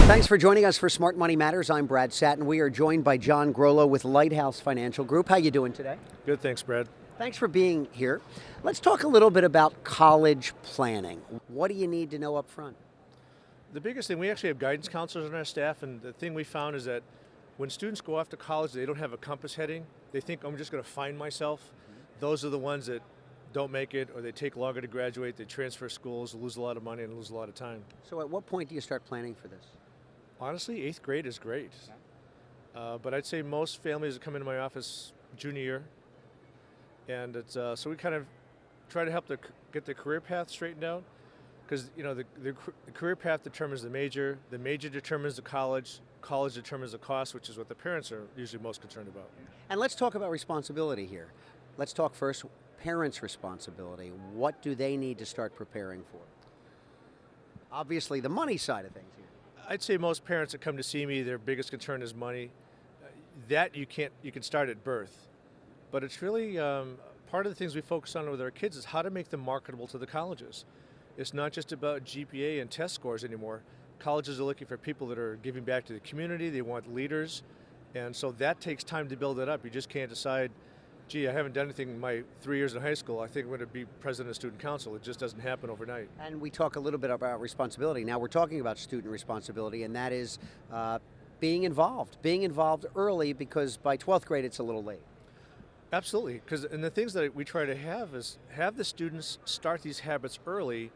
Thanks for joining us for Smart Money Matters. I'm Brad Satin. We are joined by John Grollo with Lighthouse Financial Group. How you doing today? Good, thanks, Brad. Thanks for being here. Let's talk a little bit about college planning. What do you need to know up front? The biggest thing, we actually have guidance counselors on our staff, and the thing we found is that when students go off to college, they don't have a compass heading. They think, I'm just going to find myself. Those are the ones that don't make it, or they take longer to graduate, they transfer schools, lose a lot of money, and lose a lot of time. So at what point do you start planning for this? Honestly, 8th grade is great. But I'd say most families that come into my office junior year, and it's so we kind of try to help get the career path straightened out, because the career path determines the major determines the college determines the cost, which is what the parents are usually most concerned about. And let's talk about responsibility here. Let's talk first parents' responsibility. What do they need to start preparing for? Obviously, the money side of things here. I'd say most parents that come to see me, their biggest concern is money. That you can start at birth, but it's really part of the things we focus on with our kids is how to make them marketable to the colleges. It's not just about GPA and test scores anymore. Colleges are looking for people that are giving back to the community. They want leaders, and so that takes time to build it up. You just can't decide, gee, I haven't done anything in my 3 years in high school, I think I'm going to be president of student council. It just doesn't happen overnight. And we talk a little bit about responsibility. Now we're talking about student responsibility, and that is being involved early, because by 12th grade it's a little late. Absolutely, and the things that we try to have is have the students start these habits early,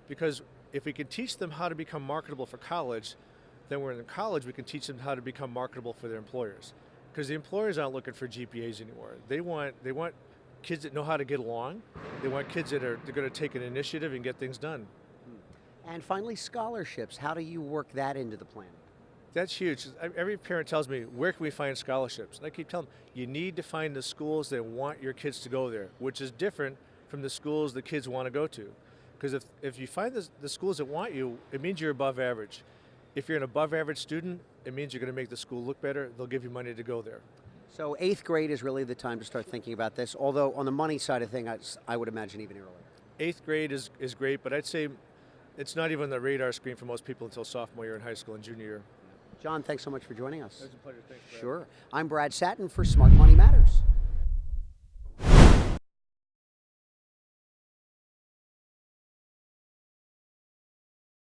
because if we can teach them how to become marketable for college, then when in college we can teach them how to become marketable for their employers. Because the employers aren't looking for GPAs anymore. They want kids that know how to get along. They want kids they're going to take an initiative and get things done. And finally, scholarships. How do you work that into the plan? That's huge. Every parent tells me, where can we find scholarships? And I keep telling them, you need to find the schools that want your kids to go there, which is different from the schools the kids want to go to. Because if you find the schools that want you, it means you're above average. If you're an above average student, it means you're going to make the school look better. They'll give you money to go there. So 8th grade is really the time to start thinking about this, although on the money side of things, I would imagine even earlier. 8th grade is great, but I'd say it's not even on the radar screen for most people until sophomore year in high school and junior year. John, thanks so much for joining us. It was a pleasure. Thanks, Brad. Sure. I'm Brad Satin for Smart Money Matters.